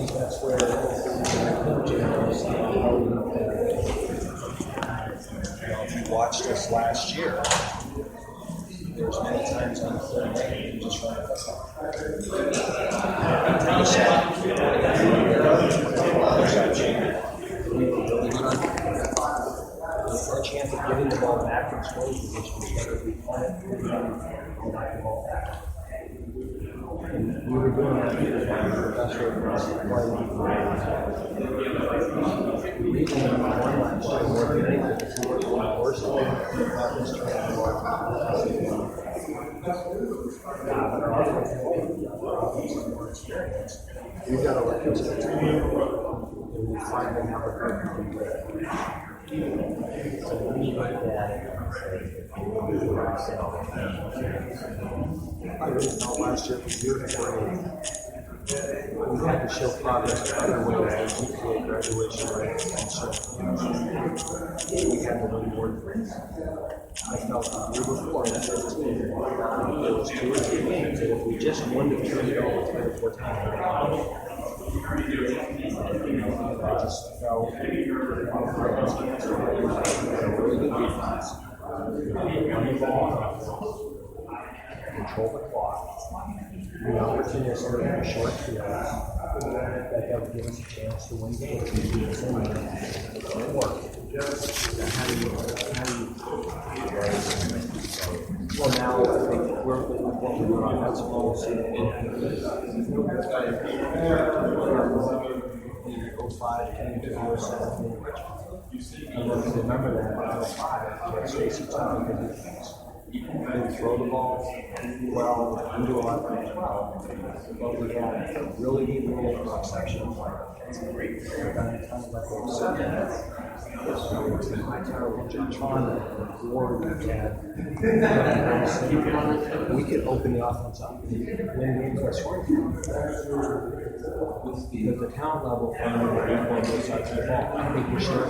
think that's where if you watched us last year, there's many times on the third lane you just run a football. We were really good on our chance of getting the ball back in scoring position, whether we punt it or knock the ball back. And we were doing that because one of the best way for us to play. The reason we won that play more than anything is we were the worst way to have this training. But our offense is more experienced. We've got to let those guys play. And we finally have a good so we need to look at it and say, I really thought last year was beautiful. We had to show progress in other ways, GPA graduation rates, and so we had to win more things. I felt the year before in 15, there was 2 or 3 games that if we just won the 3 all 3 or 4 times, I just felt really good defense. Run the ball, control the clock, be opportunistic in short fields, that would give us a chance to win games. And it worked. How do you well, now I think we're what we're doing on that's policy. In 05 came to 07 in Richmond. And then remember that in 05, Stacy took a good defense. Didn't throw the ball well, didn't do a lot of things well. But we had a really neat little exceptional player. We could open the offense up when games are scoring. Because the talent level from the both sides of the ball, I think we're sure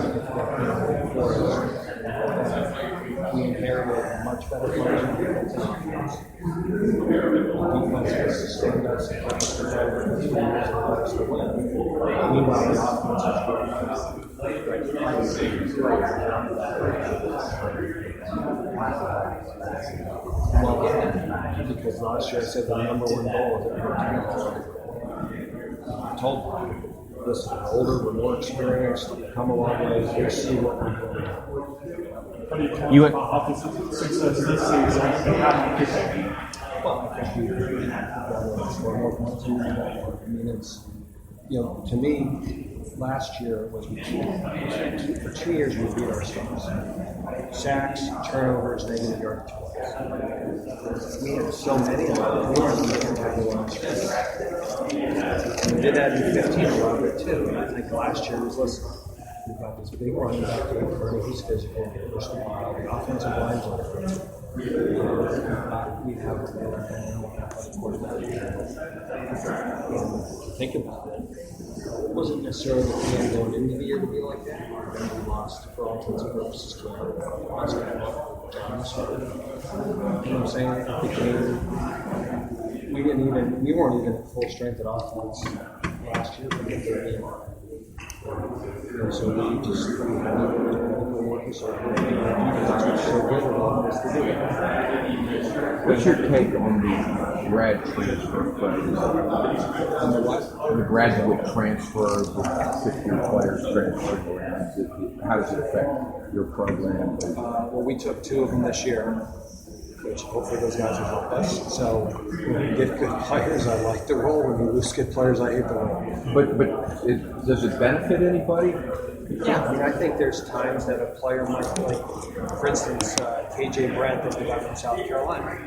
we inherited a much better player than defense. Defense has sustained us and kept us together for 3 years and allowed us to win. Meanwhile, the offense is good. Well, because last year I said the number 1 goal is that we're I told them, listen, we're older, we're more experienced, we've come a long way, we'll see what we're doing. How do you count offensive success this season? Well, I think we've got to score more points. I mean, it's, to me, last year was for 2 years we beat ourselves. Sacks, turnovers, negative yardage plays. We had so many of them. We weren't even tackling one. We did that in 15 a lot of it too. And I think last year was, listen, we've got this big running back here, Bernie, he's physical, push the ball, the offensive line's over. We have a quarterback. Think about it. It wasn't necessarily the plan going into the year to be like that. And we lost for all intents and purposes to our last game. You know what I'm saying? It became, we weren't even at full strength at offense last year for the third game. And so we just we're working so hard. So good along us to do it. What's your take on the grad transfer players? On the what? The graduate transfers, the 6-year players transferring around. How does it affect your program? Well, we took 2 of them this year, which hopefully those guys will help us. So when we get good players, I like the role. When we lose good players, I hate the role. But does it benefit anybody? Yeah, I mean, I think there's times that a player might, like, for instance, KJ Brett, that's the guy from South Carolina.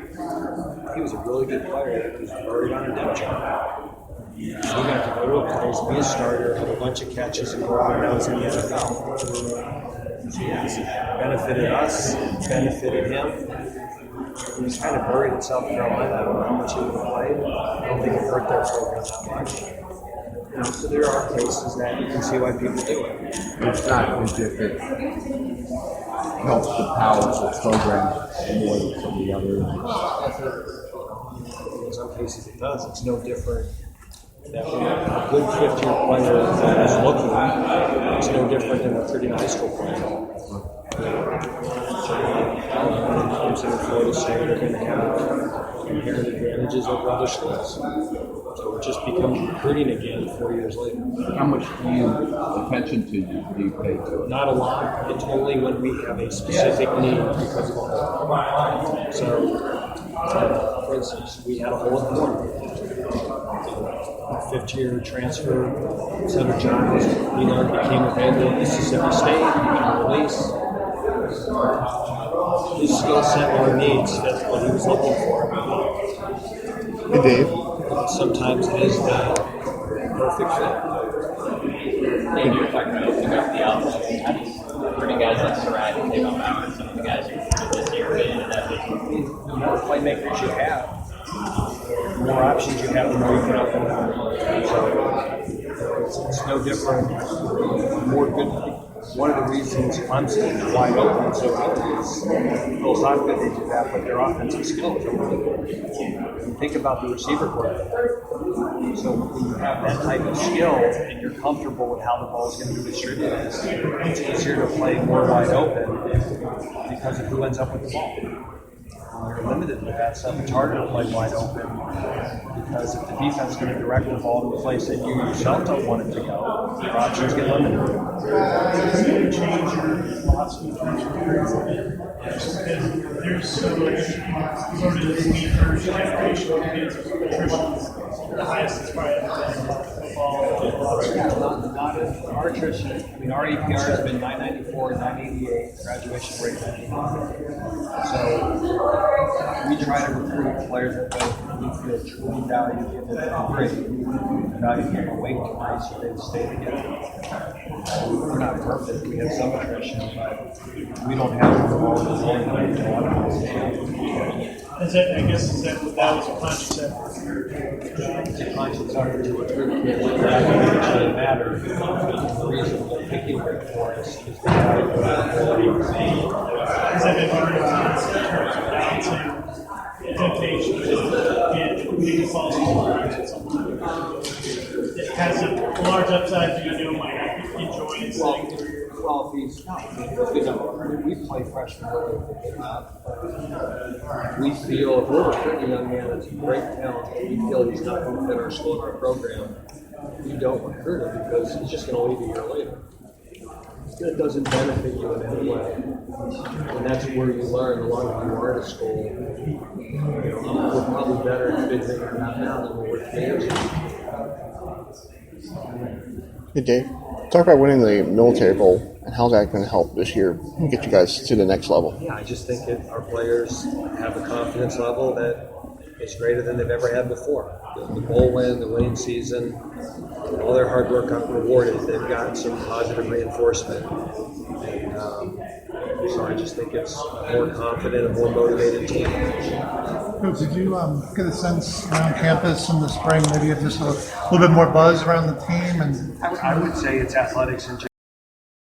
He was a really good player that was buried on a depth chart. He got to go to a place, be a starter, have a bunch of catches, and go out and now he's in the NFL. So yes, it benefited us, benefited him. He was kind of buried in South Carolina. I don't know how much he would have played. I don't think it hurt their program that much. So there are cases that you can see why people do it. It's not as if it helps the powerful program more than some of the others. In some cases it does. It's no different that when a good fifth-year player is looking, it's no different than a 39 high school player. Clemson and Florida State are going to have inherent advantages over other schools. So it just becomes recruiting again 4 years later. How much attention do you pay to it? Not a lot. It's only when we have a specific need because of a hole. So, for instance, we had a hole in the corner. A fifth-year transfer, Senator John became available at Mississippi State, became released. His skill set or needs fit what he was looking for. Hey, Dave. Sometimes it is the perfect fit. Maybe you're talking about opening up the outlet. How do you guys like Surratt and Tavon Bauer, some of the guys who recruited this year, get into that business? The more playmakers you have, the more options you have, the more you can open up. So it's no different. More good. One of the reasons Clemson is wide open so good is philosophically they do that, but their offensive skills are really good. You think about the receiver corps. So when you have that type of skill and you're comfortable with how the ball is going to be distributed, it's easier to play more wide open because of who ends up with the ball. You're limited with that stuff. It's harder to play wide open because if the defense is going to direct the ball to a place that you yourself don't want it to go, your options get limited. Change your philosophy in terms of career. Just because there's so much sort of this need for generational kids with attrition, the highest it's probably ever been football. Not in our attrition. I mean, our APR has been 994, 988, graduation rate 99. So we try to recruit players that we feel truly value given them great value given away tonight so they stay together. We're not perfect. We have some attrition, but we don't have the ball in the That was a conscious effort. It's a conscious effort to recruit kids that actually matter. The reason we're picking rate for us is the value of Has that been part of in terms of balancing temptation and being false at something? It has a large upside to you might enjoy it. Well, if we play freshmen early, we feel if we're recruiting a young man that's a great talent, and we feel he's not going to fit our school and our program, we don't recruit him because he's just going to leave a year later. That doesn't benefit you in any way. And that's where you learn the longer you are at a school. We're probably better at big things now than we were 3 years ago. Hey, Dave. Talk about winning the military bowl and how's that going to help this year and get you guys to the next level. Yeah, I just think our players have a confidence level that is greater than they've ever had before. The bowl win, the winning season, all their hard work got rewarded. They've got some positive reinforcement. And so I just think it's a more confident and more motivated team. Coach, did you get a sense around campus in the spring, maybe of just a little bit more buzz around the team? And I would say it's athletics in general.